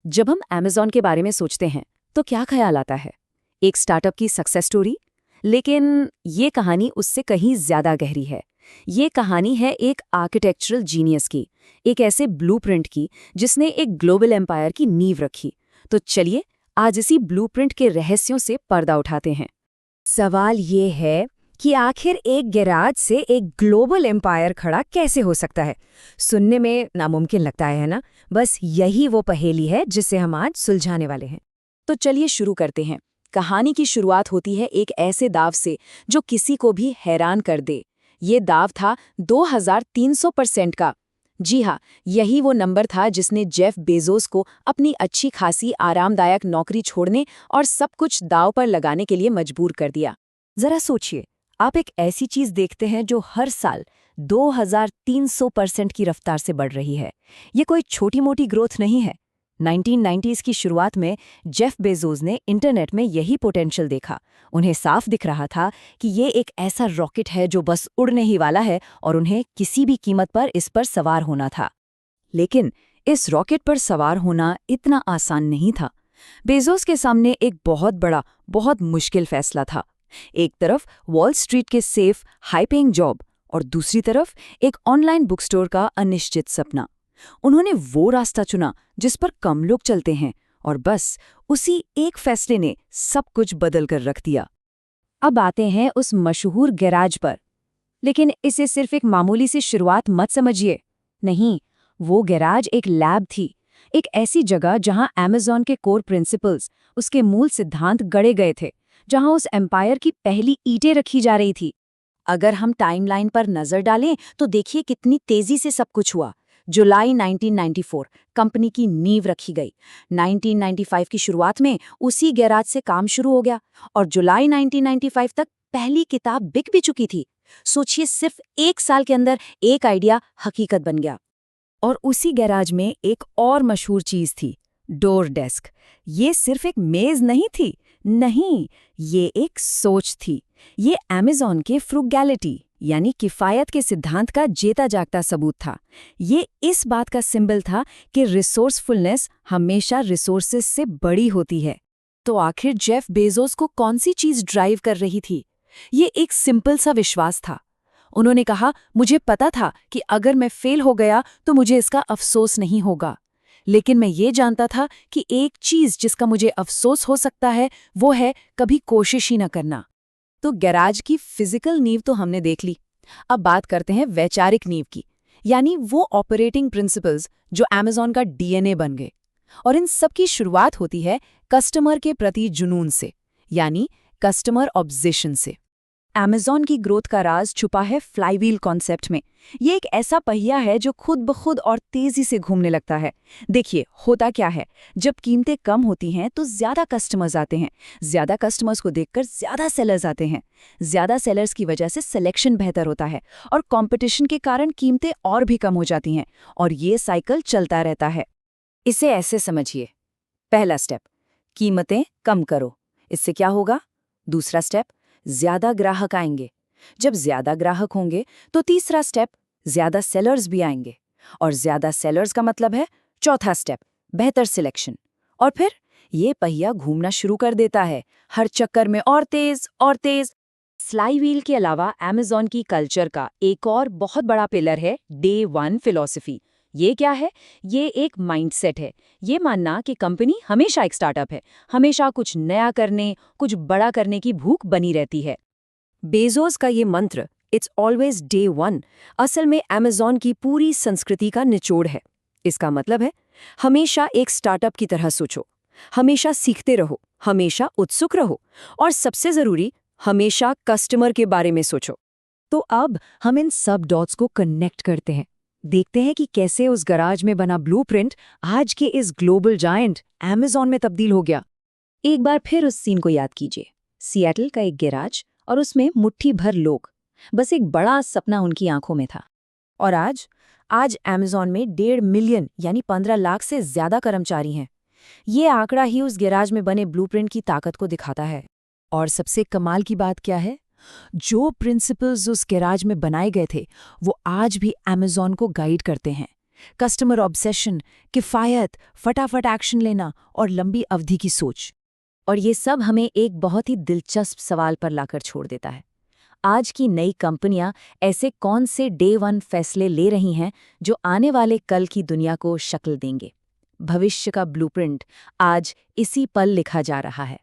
जब हम Amazon के बारे में सोचते हैं तो क्या ख्याल आता है? एक स्टार्टअप की सक्सेस स्टोरी? लेकिन ये कहानी उससे कहीं ज्यादा गहरी है। ये कहानी है एक आर्किटेक्चरल जीनियस की, एक ऐसे ब्लूप्रिंट की जिसने एक ग्लोबल एम्पायर की नींव रखी। तो चलिए आज इसी ब्लूप्रिंट के रहस्यों से पर्दा उठाते हैं। सवाल ये है कि आखिर एक गैराज से एक ग्लोबल एम्पायर खड़ा कैसे हो सकता है। सुनने में नामुमकिन लगता है ना। बस यही वो पहेली है जिसे हम आज सुलझाने वाले हैं। तो चलिए शुरू करते हैं। कहानी की शुरुआत होती है एक ऐसे दाव से जो किसी को भी हैरान कर दे। ये दाव था 2300% का। जी हाँ, यही वो नंबर था जिसने जेफ बेजोस को अपनी अच्छी खासी आरामदायक नौकरी छोड़ने और सब कुछ दाव पर लगाने के लिए मजबूर कर दिया। जरा सोचिए, आप एक ऐसी चीज देखते हैं जो हर साल 2300% की रफ्तार से बढ़ रही है। ये कोई छोटी मोटी ग्रोथ नहीं है। 1990s की शुरुआत में जेफ बेजोस ने इंटरनेट में यही पोटेंशियल देखा। उन्हें साफ दिख रहा था कि ये एक ऐसा रॉकेट है जो बस उड़ने ही वाला है और उन्हें किसी भी कीमत पर इस पर सवार होना था। लेकिन इस रॉकेट पर सवार होना इतना आसान नहीं था। बेजोस के सामने एक बहुत बड़ा, बहुत मुश्किल फैसला था। एक तरफ वॉल स्ट्रीट के सेफ हाई पेइंग जॉब और दूसरी तरफ एक ऑनलाइन बुक स्टोर का अनिश्चित सपना। उन्होंने वो रास्ता चुना जिस पर कम लोग चलते हैं और बस उसी एक फैसले ने सब कुछ बदल कर रख दिया। अब आते हैं उस मशहूर गैराज पर। लेकिन इसे सिर्फ एक मामूली सी शुरुआत मत समझिए। नहीं, वो गैराज एक लैब थी। एक ऐसी जगह जहां Amazon के कोर प्रिंसिपल्स, उसके मूल सिद्धांत गढ़े गए थे, जहां उस एम्पायर की पहली ईंटें रखी जा रही थी। अगर हम टाइमलाइन पर नजर डालें तो देखिए कितनी तेजी से सब कुछ हुआ। जुलाई 1994 कंपनी की नींव रखी गई। 1995 की शुरुआत में उसी गैराज से काम शुरू हो गया और जुलाई 1995 तक पहली किताब बिक भी चुकी थी। सोचिए, सिर्फ 1 साल के अंदर एक आइडिया हकीकत बन गया। और उसी गैराज में एक और मशहूर चीज थी, डोर डेस्क। ये सिर्फ एक मेज नहीं थी, नहीं, ये एक सोच थी। ये Amazon के फ्रुगैलिटी यानी किफायत के सिद्धांत का जेता जागता सबूत था। ये इस बात का सिंबल था कि रिसोर्सफुलनेस हमेशा रिसोर्सेस से बड़ी होती है। तो आखिर जेफ बेजोस को कौन सी चीज ड्राइव कर रही थी? ये एक सिंपल सा विश्वास था। उन्होंने कहा, मुझे पता था कि अगर मैं फेल हो गया तो मुझे इसका अफसोस नहीं होगा। लेकिन मैं ये जानता था कि एक चीज जिसका मुझे अफसोस हो सकता है वो है कभी कोशिश ही न करना। तो गैराज की फिजिकल नींव तो हमने देख ली। अब बात करते हैं वैचारिक नींव की, यानी वो ऑपरेटिंग प्रिंसिपल्स जो Amazon का DNA बन गए। और इन सब की शुरुआत होती है कस्टमर के प्रति जुनून से, यानी कस्टमर ऑब्सेशन से। Amazon की ग्रोथ का राज छुपा है फ्लाईव्हील कॉन्सेप्ट में। ये एक ऐसा पहिया है जो खुद ब खुद और तेजी से घूमने लगता है। देखिए, होता क्या है, जब कीमतें कम होती हैं तो ज्यादा कस्टमर्स आते हैं। ज्यादा कस्टमर्स को देखकर ज्यादा सेलर्स आते हैं। ज्यादा सेलर्स की वजह से सिलेक्शन बेहतर होता है और कंपटीशन के कारण कीमतें और भी कम हो जाती हैं और ये साइकिल चलता रहता है। इसे ऐसे समझिए, पहला स्टेप, कीमतें कम करो। इससे क्या होगा? दूसरा स्टेप, ज्यादा ग्राहक आएंगे। जब ज्यादा ग्राहक होंगे तो तीसरा स्टेप, ज्यादा सेलर्स भी आएंगे। और ज्यादा सेलर्स का मतलब है चौथा स्टेप, बेहतर सिलेक्शन। और फिर ये पहिया घूमना शुरू कर देता है, हर चक्कर में और तेज और तेज। फ्लाईव्हील के अलावा Amazon की कल्चर का एक और बहुत बड़ा पिलर है डे वन फिलॉसफी। ये क्या है? ये एक माइंडसेट है। ये मानना कि कंपनी हमेशा एक स्टार्टअप है, हमेशा कुछ नया करने, कुछ बड़ा करने की भूख बनी रहती है। बेजोस का ये मंत्र, इट्स ऑलवेज डे वन, असल में Amazon की पूरी संस्कृति का निचोड़ है। इसका मतलब है, हमेशा एक स्टार्टअप की तरह सोचो, हमेशा सीखते रहो, हमेशा उत्सुक रहो और सबसे जरूरी, हमेशा कस्टमर के बारे में सोचो। तो अब हम इन सब डॉट्स को कनेक्ट करते हैं, देखते हैं कि कैसे उस गराज में बना ब्लूप्रिंट आज के इस ग्लोबल जायंट Amazon में तब्दील हो गया। एक बार फिर उस सीन को याद कीजिए, सिएटल का एक गैराज और उसमें मुट्ठी भर लोग, बस एक बड़ा सपना उनकी आंखों में था। और आज Amazon में 1.5 मिलियन यानी 15 लाख से ज्यादा कर्मचारी हैं। ये आंकड़ा ही उस गैराज में बने ब्लूप्रिंट की ताकत को दिखाता है। और सबसे कमाल की बात क्या है? जो प्रिंसिपल्स उस गैराज में बनाए गए थे वो आज भी Amazon को गाइड करते हैं। कस्टमर ऑब्सेशन, किफ़ायत, फटाफट एक्शन लेना और लंबी अवधि की सोच। और ये सब हमें एक बहुत ही दिलचस्प सवाल पर लाकर छोड़ देता है। आज की नई कंपनियां ऐसे कौन से डे वन फैसले ले रही हैं जो आने वाले कल की दुनिया को शक्ल देंगे? भविष्य का ब्लूप्रिंट आज इसी पल लिखा जा रहा है।